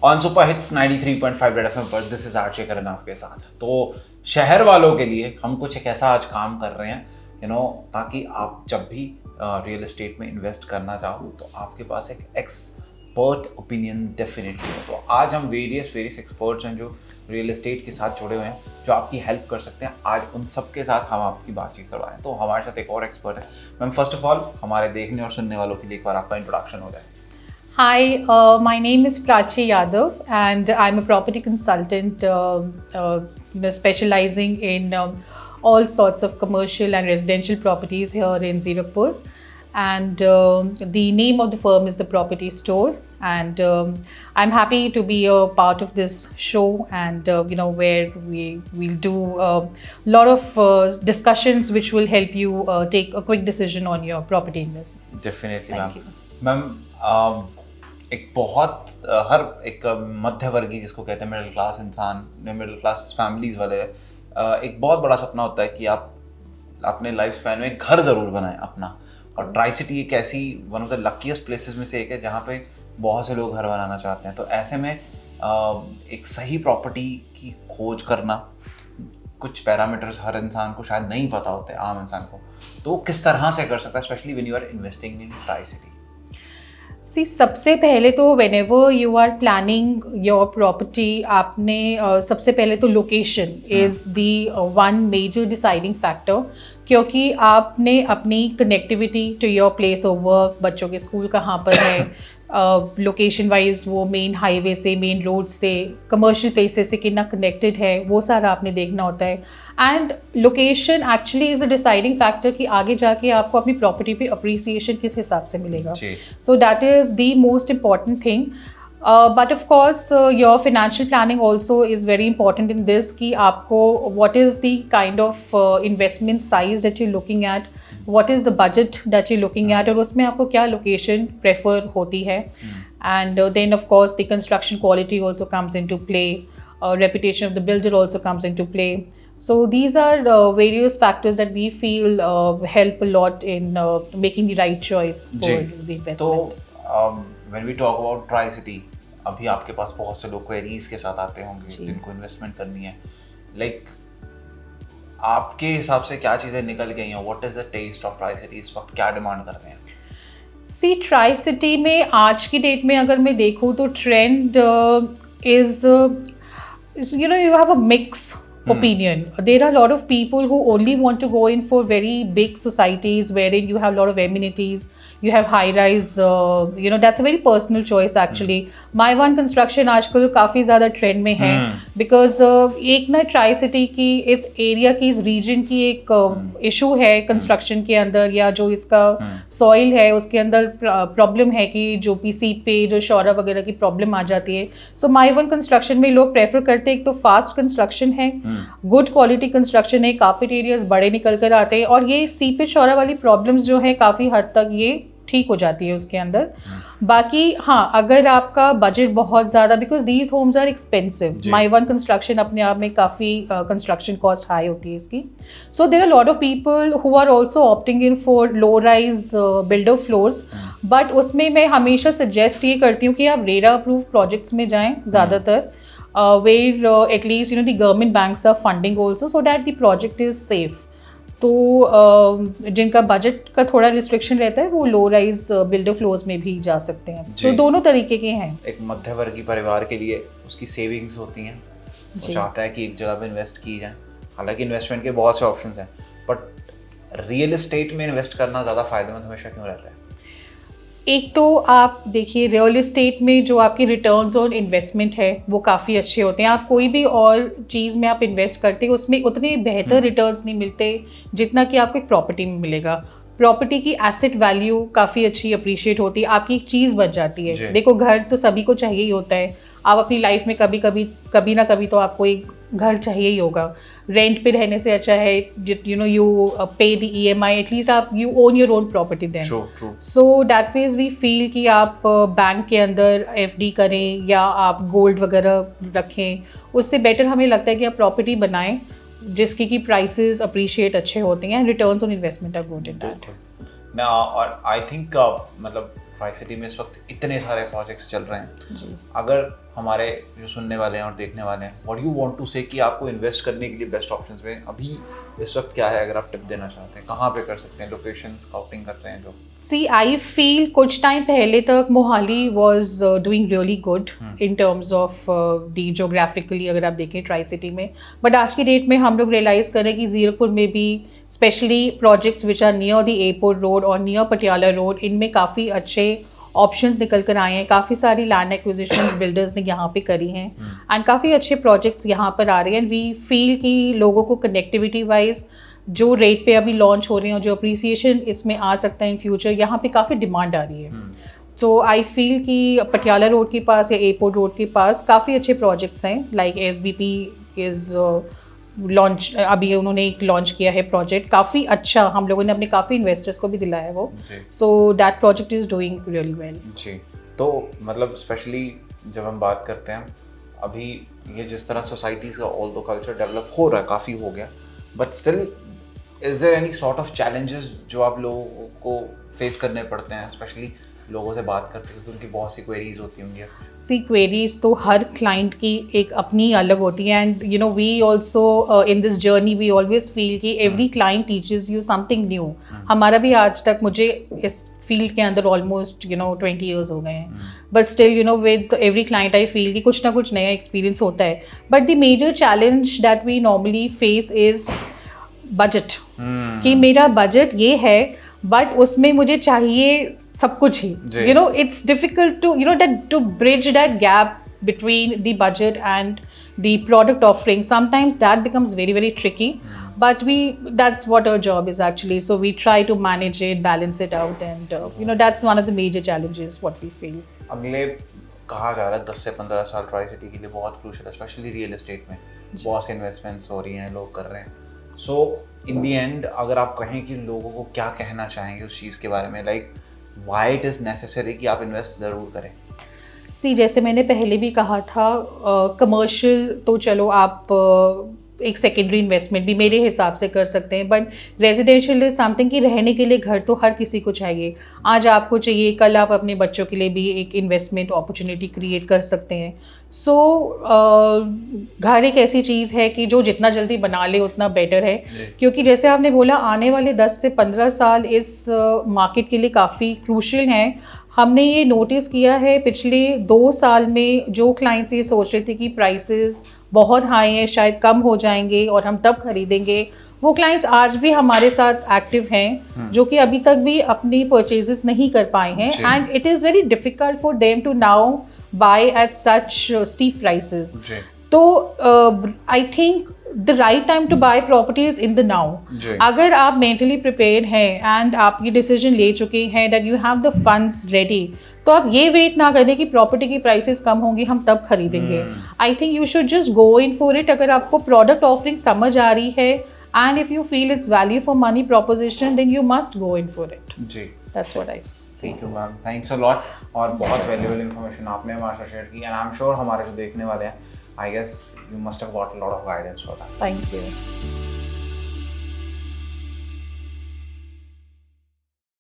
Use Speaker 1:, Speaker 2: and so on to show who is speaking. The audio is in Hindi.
Speaker 1: On super hits 93.5 red FM पर दिस इज आरजे करण आपके साथ। तो शहर वालों के लिए हम कुछ एक ऐसा आज काम कर रहे हैं ताकि आप जब भी रियल एस्टेट में इन्वेस्ट करना चाहो तो आपके पास एक एक्सपर्ट ओपिनियन डेफिनेटली हो। तो आज हम वेरियस एक्सपर्ट्स हैं जो रियल एस्टेट के साथ जुड़े हुए हैं, जो आपकी हेल्प कर सकते हैं। आज उन सब के साथ हम आपकी बातचीत करवाएं। तो हमारे साथ एक और एक्सपर्ट है। मैम, फर्स्ट ऑफ ऑल हमारे देखने और सुनने वालों के लिए एक बार आपका इंट्रोडक्शन हो जाए।
Speaker 2: Hi, my name is Prachi Yadav, and I'm a property consultant, specializing in all sorts of commercial and residential properties here in Zirakpur. And the name of the firm is The Property Store. And I'm happy to be a part of this show, and where we'll do a lot of discussions which will help you take a quick decision on your property investments.
Speaker 1: Definitely, ma'am. एक बहुत हर एक मध्यवर्गीय जिसको कहते हैं मिडिल क्लास इंसान, मिडिल क्लास फैमिलीज वाले, एक बहुत बड़ा सपना होता है कि आप अपने लाइफ स्पैन में एक घर ज़रूर बनाएं अपना। और ट्राई सिटी एक ऐसी one of the luckiest places में से एक है जहाँ पे बहुत से लोग घर बनाना चाहते हैं। तो ऐसे में एक सही प्रॉपर्टी की खोज करना, कुछ पैरामीटर्स हर इंसान को शायद नहीं पता होते, आम इंसान को, तो किस तरह से कर सकता है, specially when you are investing in Tricity?
Speaker 2: See, सबसे पहले तो whenever you are planning your property, आपने सबसे पहले तो location is the one major deciding factor, क्योंकि आपने अपनी connectivity to your place of work, बच्चों के स्कूल कहाँ पर है, लोकेशन वाइज वो मेन हाईवे से, मेन रोड से, कमर्शियल प्लेसेस से कितना कनेक्टेड है, वो सारा आपने देखना होता है। And location actually is a deciding factor कि आगे जाके आपको अपनी प्रॉपर्टी पे अप्रिसिएशन किस हिसाब से मिलेगा। So that is the most important thing. But of course, your financial planning also is very important in this, कि आपको what is the kind of investment size that you're looking at, what is the budget that you're looking at, और उसमें आपको क्या location prefer होती है, and then of course the construction quality also comes into play, reputation of the builder also comes into play. So these are various factors that we feel help a lot in making the right choice for the investment.
Speaker 1: तो when we talk about Tri City, अभी आपके पास बहुत से लोग क्वेरीज के साथ आते होंगे जिनको इन्वेस्टमेंट करनी है। लाइक आपके हिसाब से क्या चीज़ें निकल गई हैं? What is the test of tricity? इस वक्त क्या डिमांड कर रहे हैं?
Speaker 2: सी, ट्राई सिटी में आज की डेट में अगर मैं देखूँ तो trend is you have a mix opinion. There are a lot of people who only want to go in for very big societies wherein you have a lot of amenities, you have high rise, that's a very personal choice actually. My one construction आजकल काफ़ी ज़्यादा ट्रेंड में है, बिकॉज एक ना ट्राई सिटी की, इस एरिया की, इस रीजन की एक इशू है कंस्ट्रक्शन के अंदर, या जो इसका सॉइल है उसके अंदर प्रॉब्लम है कि जो पीसी पे जो शौरा वगैरह की प्रॉब्लम आ जाती है। सो माई वन कंस्ट्रक्शन में लोग प्रेफर करते हैं, एक तो फास्ट कंस्ट्रक्शन है, गुड क्वालिटी कंस्ट्रक्शन है, कार्पेट एरियाज बड़े निकल कर आते हैं, और ये सीपेज शौरा वाली प्रॉब्लम्स जो है काफ़ी हद तक ये ठीक हो जाती है उसके अंदर। बाकी हाँ, अगर आपका बजट बहुत ज़्यादा, because these homes are expensive, my one construction अपने आप में काफ़ी कंस्ट्रक्शन कॉस्ट हाई होती है इसकी। So there are lot of people who are also opting in for low rise builder floors, but उसमें मैं हमेशा सजेस्ट ये करती हूँ कि आप रेरा अप्रूव प्रोजेक्ट्स में जाएँ ज़्यादातर, where at least the government banks are funding also, so that the project is safe. तो जिनका बजट का थोड़ा रिस्ट्रिक्शन रहता है वो लो राइज बिल्डर फ्लोर्स में भी जा सकते हैं। तो दोनों तरीके के हैं।
Speaker 1: एक मध्यवर्गीय परिवार के लिए उसकी सेविंग्स होती हैं, वो चाहता है कि एक जगह पे इन्वेस्ट की जाए। हालांकि इन्वेस्टमेंट के बहुत से ऑप्शंस हैं, बट रियल एस्टेट में इन्वेस्ट करना ज़्यादा फायदेमंद हमेशा क्यों रहता है?
Speaker 2: एक तो आप देखिए, रियल एस्टेट में जो आपकी रिटर्न्स ऑन इन्वेस्टमेंट है वो काफ़ी अच्छे होते हैं। आप कोई भी और चीज़ में आप इन्वेस्ट करते हैं उसमें उतने बेहतर रिटर्न्स नहीं मिलते जितना कि आपको एक प्रॉपर्टी में मिलेगा। प्रॉपर्टी की एसेट वैल्यू काफ़ी अच्छी अप्रिशिएट होती है, आपकी एक चीज़ बच जाती है। देखो, घर तो सभी को चाहिए ही होता है, आप अपनी लाइफ में कभी ना कभी तो आपको एक घर चाहिए ही होगा। रेंट पे रहने से अच्छा है you pay the EMI, at least आप you own your own property then. So that ways we feel कि आप बैंक के अंदर FD करें या आप गोल्ड वगैरह रखें, उससे बेटर हमें लगता है कि आप प्रॉपर्टी बनाएं जिसकी की प्राइसेस अप्रिशिएट अच्छे होते हैं, returns on investment are good in that.
Speaker 1: और आई थिंक मतलब ट्राई सिटी में इस वक्त इतने सारे प्रोजेक्ट्स चल रहे हैं,
Speaker 2: जी
Speaker 1: अगर हमारे जो सुनने वाले हैं और देखने वाले हैं, व्हाट यू वांट टू से कि आपको इन्वेस्ट करने के लिए बेस्ट ऑप्शंस में अभी इस वक्त क्या है, अगर आप टिप देना चाहते हैं कहाँ पे कर सकते हैं, लोकेशन स्काउटिंग कर रहे हैं जो?
Speaker 2: See, I feel कुछ टाइम पहले तक Mohali was doing really good in terms of the geographically, अगर आप देखें ट्राई सिटी में, बट आज की डेट में हम लोग रियलाइज़ करें कि ज़ीरकपुर में भी specially projects which are near the airport road और नियर पटियाला रोड, इनमें काफ़ी अच्छे ऑप्शंस निकल कर आए हैं। काफ़ी सारी लैंड एक्विजिशंस बिल्डर्स ने यहाँ पे करी हैं एंड काफ़ी अच्छे प्रोजेक्ट्स यहाँ पर आ रहे हैं एंड वी फील कि लोगों को कनेक्टिविटी वाइज जो रेट पे अभी लॉन्च हो रहे हैं और जो अप्रिसिएशन इसमें आ सकता है इन फ्यूचर, यहाँ पे काफ़ी डिमांड आ रही है। सो आई फील कि पटियाला रोड के पास या एयरपोर्ट रोड के पास काफ़ी अच्छे प्रोजेक्ट्स हैं, लाइक SBP इज़ लॉन्च, अभी उन्होंने एक लॉन्च किया है प्रोजेक्ट, काफ़ी अच्छा, हम लोगों ने अपने काफ़ी इन्वेस्टर्स को भी दिलाया है वो, so that project is doing really well.
Speaker 1: जी, तो मतलब स्पेशली जब हम बात करते हैं अभी ये जिस तरह सोसाइटीज़ का ऑल दो कल्चर डेवलप हो रहा है, काफ़ी हो गया, but still is there any sort of challenges जो आप लोगों को फेस करने पड़ते हैं, स्पेशली लोगों से बात करते हैं, क्योंकि उनकी बहुत सी क्वेरीज होती होंगी?
Speaker 2: सी क्वेरीज तो हर क्लाइंट की एक अपनी अलग होती है and you know we also in this journey we always feel कि every client teaches you something new. हमारा भी आज तक, मुझे इस फील्ड के अंदर ऑलमोस्ट 20 ईयर्स हो गए हैं, but still with every client I feel कि कुछ ना कुछ नया एक्सपीरियंस होता है। But the major challenge that we normally face is budget, कि मेरा बजट ये है बट उसमें मुझे चाहिए सब कुछ ही, it's difficult to that to bridge that gap between the budget and the product offering. Sometimes that becomes very, very tricky, but that's what our job is actually, so we try to manage it, balance it out, and that's one of the major challenges what we feel.
Speaker 1: अगले कहा जा रहा है 10 से 15 साल ट्राई सिटी के लिए बहुत क्रूशियल है, स्पेशली रियल एस्टेट में बहुत से इन्वेस्टमेंट्स हो रही हैं, लोग कर रहे हैं। सो इन दी एंड अगर आप कहें कि लोगों को क्या कहना चाहेंगे उस चीज़ के बारे में, like why it is necessary कि आप इन्वेस्ट ज़रूर करें?
Speaker 2: सी, जैसे मैंने पहले भी कहा था, कमर्शियल तो चलो आप एक सेकेंडरी इन्वेस्टमेंट भी मेरे हिसाब से कर सकते हैं, बट रेजिडेंशियल इज समथिंग कि रहने के लिए घर तो हर किसी को चाहिए। आज आपको चाहिए, कल आप अपने बच्चों के लिए भी एक इन्वेस्टमेंट अपॉर्चुनिटी क्रिएट कर सकते हैं। सो घर एक ऐसी चीज़ है कि जो जितना जल्दी बना ले उतना बेटर है, क्योंकि जैसे आपने बोला आने वाले 10 से 15 साल इस मार्केट के लिए काफ़ी क्रूशियल हैं। हमने ये नोटिस किया है पिछले 2 साल में, जो क्लाइंट्स ये सोच रहे थे कि प्राइसेस बहुत हाई हैं, शायद कम हो जाएंगे और हम तब खरीदेंगे, वो क्लाइंट्स आज भी हमारे साथ एक्टिव हैं जो कि अभी तक भी अपनी परचेजेस नहीं कर पाए हैं, and it is very difficult for them to now buy at such steep prices. तो I think the right time to buy property is in the now. अगर आप मेंटली प्रिपेयर्ड हैं एंड आप ये डिसीजन ले चुके हैं that you have the funds ready, तो आप ये वेट ना करें कि प्रॉपर्टी की प्राइसेस कम होंगी हम तब खरीदेंगे। I think you should just go in for it. अगर आपको प्रोडक्ट ऑफरिंग समझ आ रही है and if you feel it's value for money proposition, then you must go in for it.
Speaker 1: जी,
Speaker 2: that's what I.
Speaker 1: Thank you ma'am, thanks a lot, और बहुत वैल्यूएबल इन्फॉर्मेशन आपने हमारे साथ शेयर की, एंड आई एम श्योर हमारे जो देखने वाले हैं, I guess you must have got a lot of guidance for that.
Speaker 2: Thank you.